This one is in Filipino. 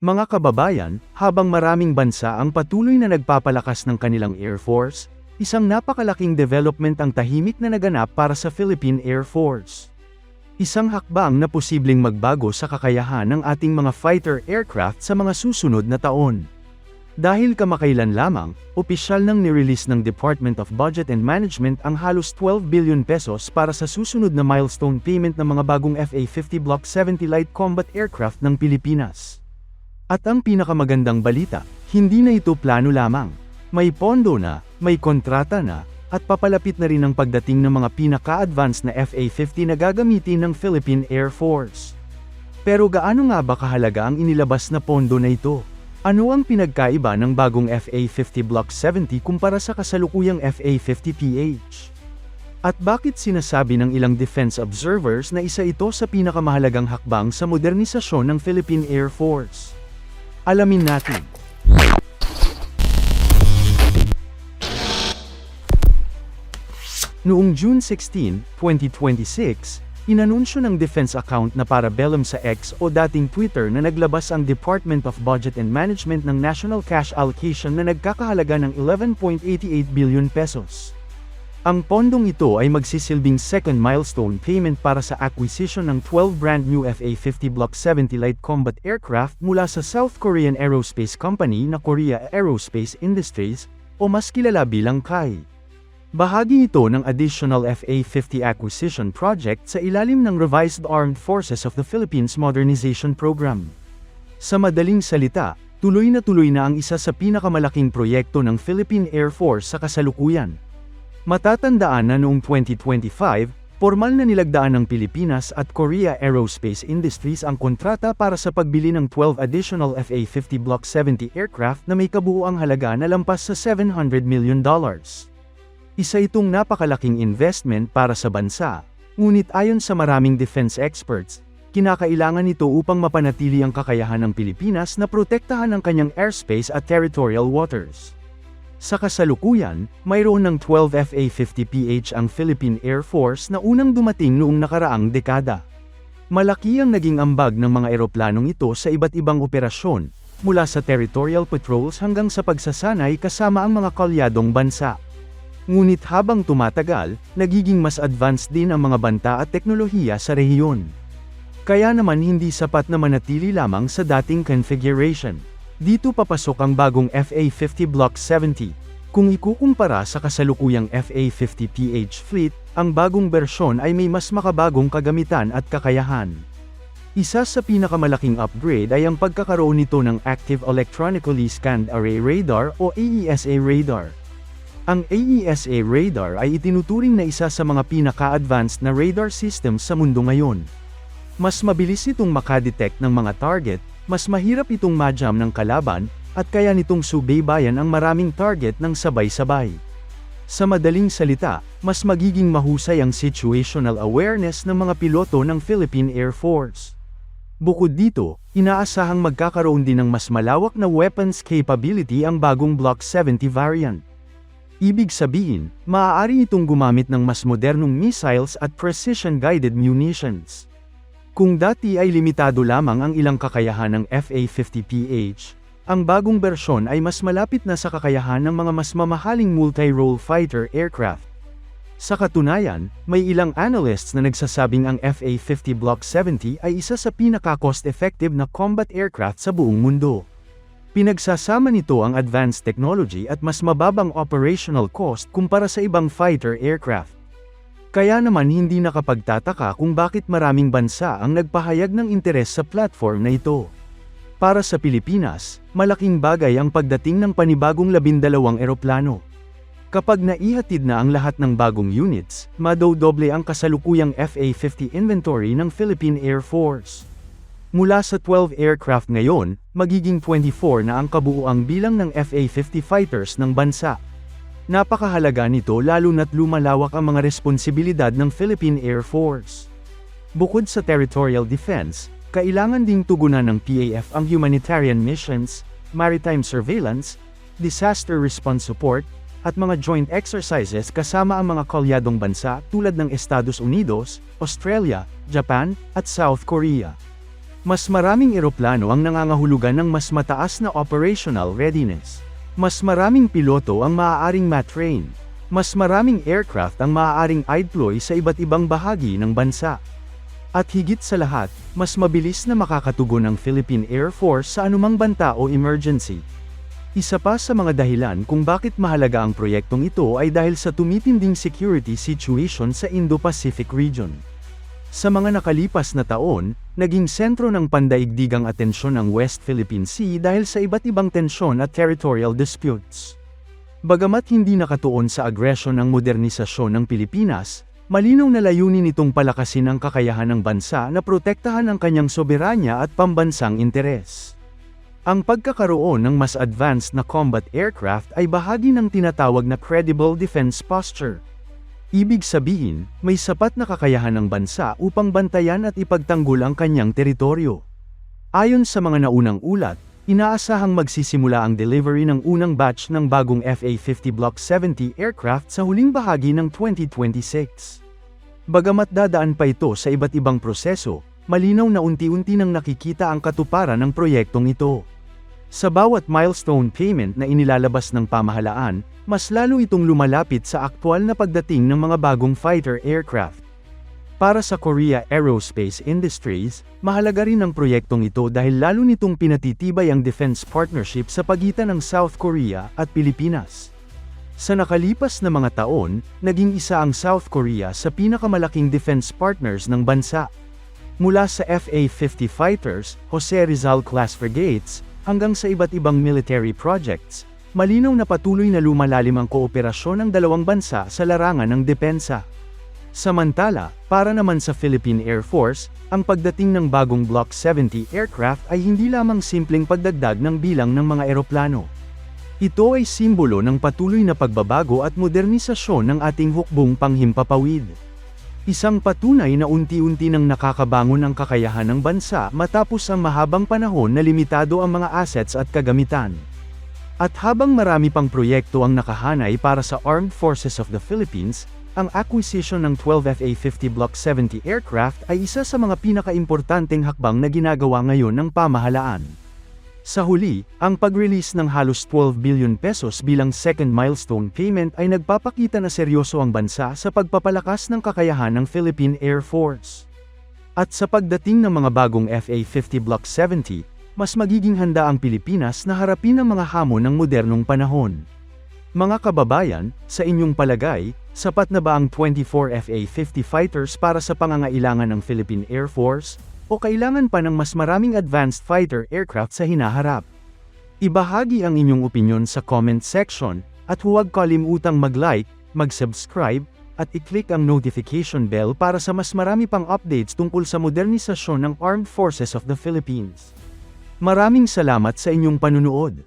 Mga kababayan, habang maraming bansa ang patuloy na nagpapalakas ng kanilang Air Force, isang napakalaking development ang tahimik na naganap para sa Philippine Air Force. Isang hakbang na posibleng magbago sa kakayahan ng ating mga fighter aircraft sa mga susunod na taon. Dahil kamakailan lamang, opisyal nang nirelease ng Department of Budget and Management ang halos 12 billion pesos para sa susunod na milestone payment ng mga bagong FA-50 Block 70 Light Combat Aircraft ng Pilipinas. At ang pinakamagandang balita, hindi na ito plano lamang. May pondo na, may kontrata na, at papalapit na rin ang pagdating ng mga pinaka-advanced na FA-50 na gagamitin ng Philippine Air Force. Pero gaano nga ba kahalaga ang inilabas na pondo na ito? Ano ang pinagkaiba ng bagong FA-50 Block 70 kumpara sa kasalukuyang FA-50PH? At bakit sinasabi ng ilang defense observers na isa ito sa pinakamahalagang hakbang sa modernisasyon ng Philippine Air Force? Alamin natin. Noong June 16, 2026, inanunsyo ng defense account na Parabellum sa X o dating Twitter na naglabas ang Department of Budget and Management ng National Cash Allocation na nagkakahalaga ng 11.88 billion pesos. Ang pondong ito ay magsisilbing second milestone payment para sa acquisition ng 12 brand new FA-50 Block 70 Light Combat Aircraft mula sa South Korean Aerospace Company na Korea Aerospace Industries, o mas kilala bilang KAI. Bahagi ito ng additional FA-50 acquisition project sa ilalim ng Revised Armed Forces of the Philippines Modernization Program. Sa madaling salita, tuloy na ang isa sa pinakamalaking proyekto ng Philippine Air Force sa kasalukuyan. Matatandaan na noong 2025, formal na nilagdaan ng Pilipinas at Korea Aerospace Industries ang kontrata para sa pagbili ng 12 additional FA-50 Block 70 aircraft na may kabuuang halaga na lampas sa $700 million. Isa itong napakalaking investment para sa bansa, ngunit ayon sa maraming defense experts, kinakailangan ito upang mapanatili ang kakayahan ng Pilipinas na protektahan ang kanyang airspace at territorial waters. Sa kasalukuyan, mayroon ng 12 FA-50PH ang Philippine Air Force na unang dumating noong nakaraang dekada. Malaki ang naging ambag ng mga eroplanong ito sa iba't ibang operasyon, mula sa territorial patrols hanggang sa pagsasanay kasama ang mga kalyadong bansa. Ngunit habang tumatagal, nagiging mas advanced din ang mga banta at teknolohiya sa rehiyon. Kaya naman hindi sapat na manatili lamang sa dating configuration. Dito papasok ang bagong FA-50 Block 70. Kung ikukumpara sa kasalukuyang FA-50PH fleet, ang bagong bersyon ay may mas makabagong kagamitan at kakayahan. Isa sa pinakamalaking upgrade ay ang pagkakaroon nito ng Active Electronically Scanned Array Radar o AESA radar. Ang AESA radar ay itinuturing na isa sa mga pinaka-advanced na radar systems sa mundo ngayon. Mas mabilis itong makadetect ng mga target, mas mahirap itong ma-jam ng kalaban, at kaya nitong subaybayan ang maraming target ng sabay-sabay. Sa madaling salita, mas magiging mahusay ang situational awareness ng mga piloto ng Philippine Air Force. Bukod dito, inaasahang magkakaroon din ng mas malawak na weapons capability ang bagong Block 70 variant. Ibig sabihin, maaari itong gumamit ng mas modernong missiles at precision-guided munitions. Kung dati ay limitado lamang ang ilang kakayahan ng FA-50PH, ang bagong bersyon ay mas malapit na sa kakayahan ng mga mas mamahaling multi-role fighter aircraft. Sa katunayan, may ilang analysts na nagsasabing ang FA-50 Block 70 ay isa sa pinaka-cost-effective na combat aircraft sa buong mundo. Pinagsasama nito ang advanced technology at mas mababang operational cost kumpara sa ibang fighter aircraft. Kaya naman hindi nakapagtataka kung bakit maraming bansa ang nagpahayag ng interes sa platform na ito. Para sa Pilipinas, malaking bagay ang pagdating ng panibagong 12 eroplano. Kapag naihatid na ang lahat ng bagong units, madodoble ang kasalukuyang FA-50 inventory ng Philippine Air Force. Mula sa 12 aircraft ngayon, magiging 24 na ang kabuuang bilang ng FA-50 fighters ng bansa. Napakahalaga nito lalo na't lumalawak ang mga responsibilidad ng Philippine Air Force. Bukod sa territorial defense, kailangan ding tugunan ng PAF ang humanitarian missions, maritime surveillance, disaster response support, at mga joint exercises kasama ang mga kalyadong bansa tulad ng Estados Unidos, Australia, Japan, at South Korea. Mas maraming eroplano ang nangangahulugan ng mas mataas na operational readiness. Mas maraming piloto ang maaaring matrain. Mas maraming aircraft ang maaaring i-deploy sa iba't ibang bahagi ng bansa. At higit sa lahat, mas mabilis na makakatugon ang Philippine Air Force sa anumang banta o emergency. Isa pa sa mga dahilan kung bakit mahalaga ang proyektong ito ay dahil sa tumitinding security situation sa Indo-Pacific region. Sa mga nakalipas na taon, naging sentro ng pandaigdigang atensyon ang West Philippine Sea dahil sa iba't ibang tensyon at territorial disputes. Bagamat hindi nakatuon sa agresyon ang modernisasyon ng Pilipinas, malinaw na layunin nitong palakasin ang kakayahan ng bansa na protektahan ang kanyang soberanya at pambansang interes. Ang pagkakaroon ng mas advanced na combat aircraft ay bahagi ng tinatawag na credible defense posture. Ibig sabihin, may sapat na kakayahan ng bansa upang bantayan at ipagtanggol ang kanyang teritoryo. Ayon sa mga naunang ulat, inaasahang magsisimula ang delivery ng unang batch ng bagong FA-50 Block 70 aircraft sa huling bahagi ng 2026. Bagamat dadaan pa ito sa iba't ibang proseso, malinaw na unti-unti nang nakikita ang katuparan ng proyektong ito. Sa bawat milestone payment na inilalabas ng pamahalaan, mas lalo itong lumalapit sa aktwal na pagdating ng mga bagong fighter aircraft. Para sa Korea Aerospace Industries, mahalaga rin ang proyektong ito dahil lalo nitong pinatitibay ang defense partnership sa pagitan ng South Korea at Pilipinas. Sa nakalipas na mga taon, naging isa ang South Korea sa pinakamalaking defense partners ng bansa. Mula sa FA-50 fighters, Jose Rizal class frigates, hanggang sa iba't ibang military projects, malinaw na patuloy na lumalalim ang kooperasyon ng dalawang bansa sa larangan ng depensa. Samantala, para naman sa Philippine Air Force, ang pagdating ng bagong Block 70 aircraft ay hindi lamang simpleng pagdagdag ng bilang ng mga eroplano. Ito ay simbolo ng patuloy na pagbabago at modernisasyon ng ating hukbong panghimpapawid. Isang patunay na unti-unti nang nakakabangon ang kakayahan ng bansa matapos ang mahabang panahon na limitado ang mga assets at kagamitan. At habang marami pang proyekto ang nakahanay para sa Armed Forces of the Philippines, ang acquisition ng 12 FA-50 Block 70 aircraft ay isa sa mga pinakaimportanteng hakbang na ginagawa ngayon ng pamahalaan. Sa huli, ang pag-release ng halos 12 billion pesos bilang second milestone payment ay nagpapakita na seryoso ang bansa sa pagpapalakas ng kakayahan ng Philippine Air Force. At sa pagdating ng mga bagong FA-50 Block 70, mas magiging handa ang Pilipinas na harapin ang mga hamon ng modernong panahon. Mga kababayan, sa inyong palagay, sapat na ba ang 24 FA-50 fighters para sa pangangailangan ng Philippine Air Force? O kailangan pa ng mas maraming advanced fighter aircraft sa hinaharap? Ibahagi ang inyong opinyon sa comment section, at huwag kalimutang mag-like, mag-subscribe, at i-click ang notification bell para sa mas marami pang updates tungkol sa modernisasyon ng Armed Forces of the Philippines. Maraming salamat sa inyong panunood.